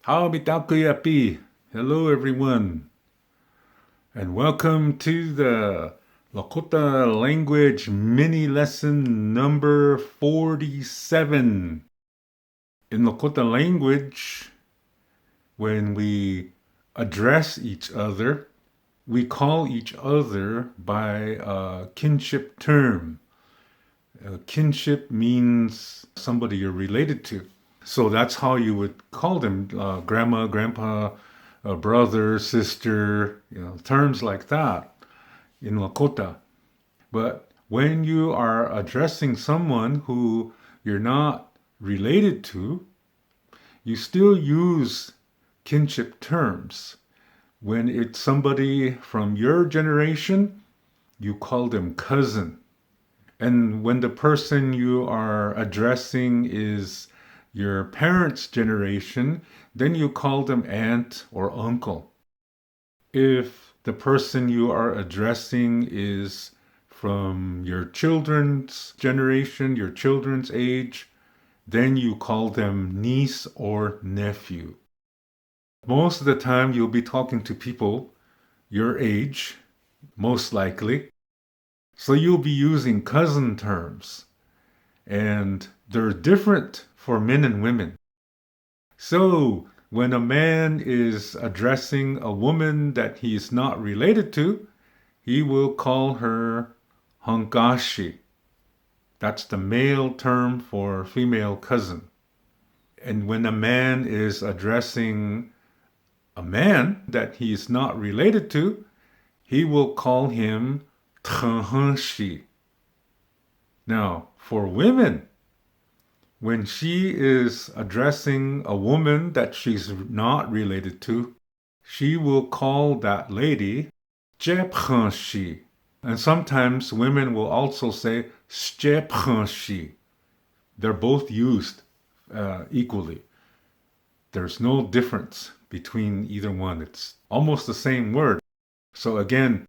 How Mitakuyepi. Hello, everyone, and welcome to the Lakota language mini lesson number 47. In Lakota language, when we address each other, we call each other by a kinship term. Kinship means somebody you're related to. So that's how you would call them, grandma, grandpa, brother, sister, terms like that in Lakota. But when you are addressing someone who you're not related to, you still use kinship terms. When it's somebody from your generation, you call them cousin. And when the person you are addressing is your parents' generation, then you call them aunt or uncle. If the person you are addressing is from your children's generation, your children's age, then you call them niece or nephew. Most of the time, you'll be talking to people your age, most likely. So you'll be using cousin terms, and they're different for men and women. So when a man is addressing a woman that he's not related to, he will call her hankashi. That's the male term for female cousin. And when a man is addressing a man that he's not related to, he will call him thanshi. Now, for women, when she is addressing a woman that she's not related to, she will call that lady jephanshi. And sometimes women will also say stephanshi. They're both used equally. There's no difference between either one. It's almost the same word. So again,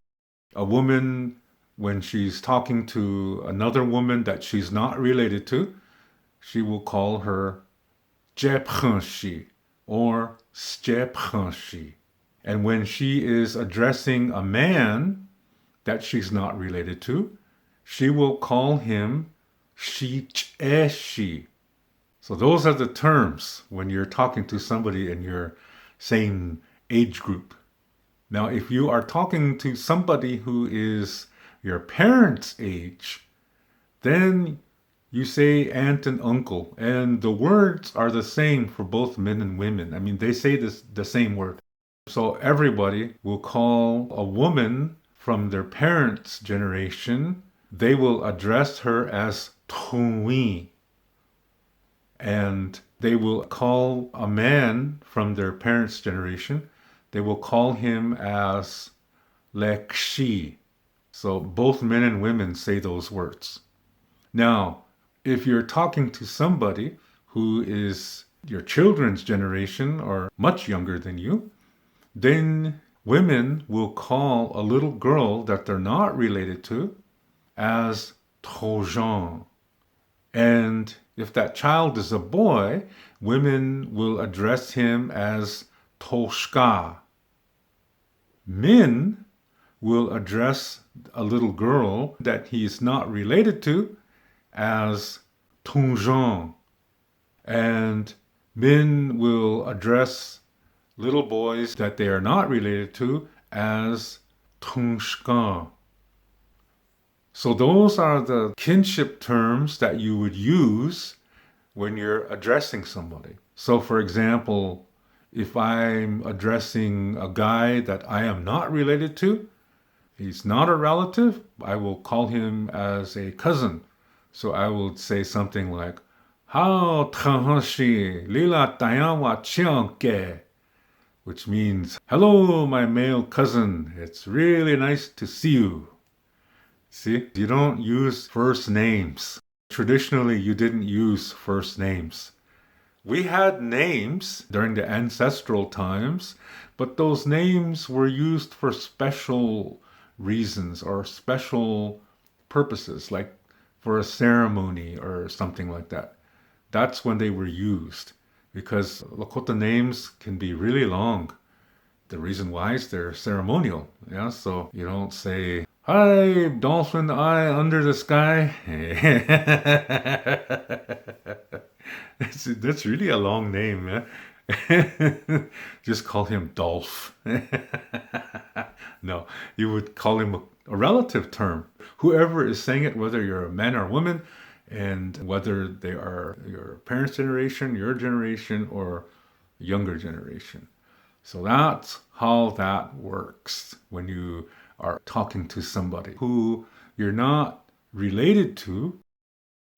a woman, when she's talking to another woman that she's not related to, she will call her jephanshi or stephanshi. And when she is addressing a man that she's not related to, she will call him shicheshi. So those are the terms when you're talking to somebody in your same age group. Now, if you are talking to somebody who is your parents' age, then you say aunt and uncle, and the words are the same for both men and women. I mean, they say the same word. So everybody will call a woman from their parents' generation, they will address her as Tongwi. And they will call a man from their parents' generation, they will call him as Lekshi. So both men and women say those words. Now, if you're talking to somebody who is your children's generation or much younger than you, then women will call a little girl that they're not related to as Trojan. And if that child is a boy, women will address him as Toshka. Men will address a little girl that he is not related to as Tunjan. And men will address little boys that they are not related to as Tunshka. So those are the kinship terms that you would use when you're addressing somebody. So for example, if I'm addressing a guy that I am not related to, he's not a relative, I will call him as a cousin. So I will say something like, How Trahashi Lila Tayawa Chianke, which means, Hello, my male cousin. It's really nice to see you. See, you don't use first names. Traditionally, you didn't use first names. We had names during the ancestral times, but those names were used for special reasons or special purposes, like for a ceremony or something like that. That's when they were used. because Lakota names can be really long. The reason why is they're ceremonial. Yeah, so you don't say, "Hi, dolphin eye under the sky." That's really a long name, yeah? Just call him Dolph. No, you would call him a relative term. Whoever is saying it, whether you're a man or woman, and whether they are your parents' generation, your generation, or younger generation. So that's how that works when you are talking to somebody who you're not related to.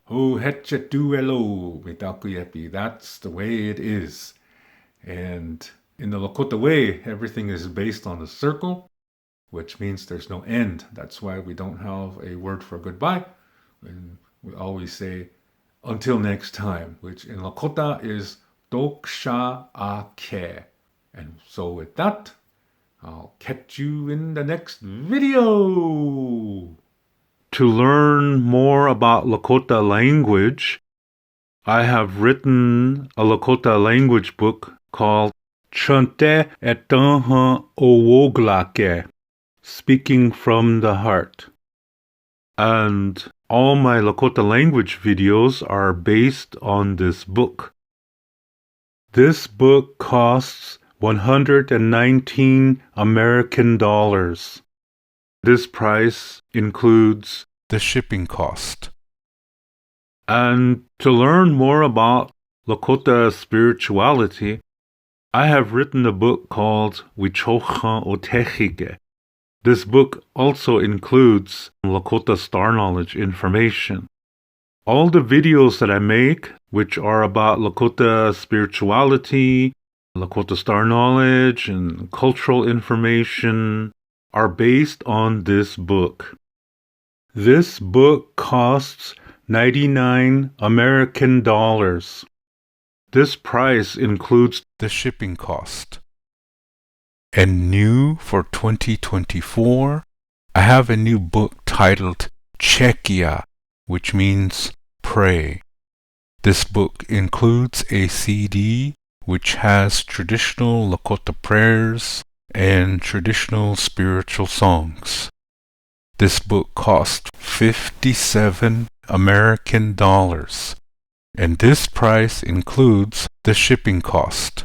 Oh, hetchetuelo, Mitakuyepi. That's the way it is. And in the Lakota way, everything is based on a circle, which means there's no end. That's why we don't have a word for goodbye. And we always say, until next time, which in Lakota is doksha ake. And so with that, I'll catch you in the next video. To learn more about Lakota language, I have written a Lakota language book called Chante Etanha Owoglake, Speaking from the Heart. And all my Lakota language videos are based on this book. This book costs 119 American dollars. This price includes the shipping cost. And to learn more about Lakota spirituality, I have written a book called Wichocha Otechige. This book also includes Lakota Star Knowledge information. All the videos that I make, which are about Lakota spirituality, Lakota Star Knowledge, and cultural information, are based on this book. This book costs 99 American dollars. This price includes the shipping cost. And new for 2024, I have a new book titled Chekia, which means pray. This book includes a CD which has traditional Lakota prayers and traditional spiritual songs. This book cost 57 American dollars, and this price includes the shipping cost.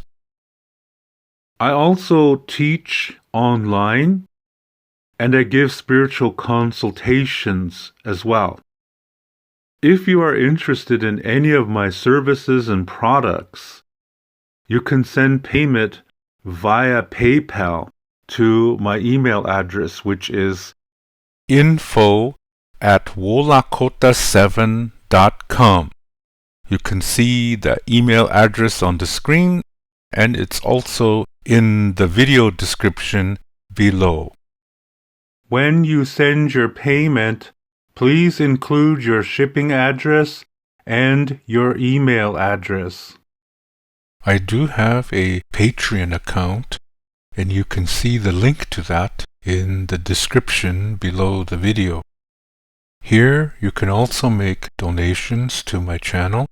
I also teach online, and I give spiritual consultations as well. If you are interested in any of my services and products, you can send payment via PayPal to my email address, which is info@wolakota7.com. You can see the email address on the screen, and it's also in the video description below. When you send your payment, please include your shipping address and your email address. I do have a Patreon account, and you can see the link to that in the description below the video. Here you can also make donations to my channel,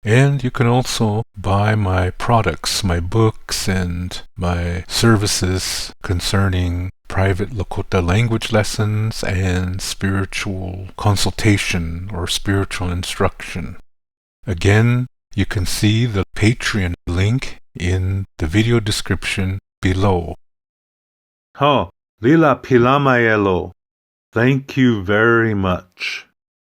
and you can also buy my products, my books, and my services concerning private Lakota language lessons and spiritual consultation or spiritual instruction. Again, you can see the Patreon link in the video description below. Lila Pilamayelo. Thank you very much.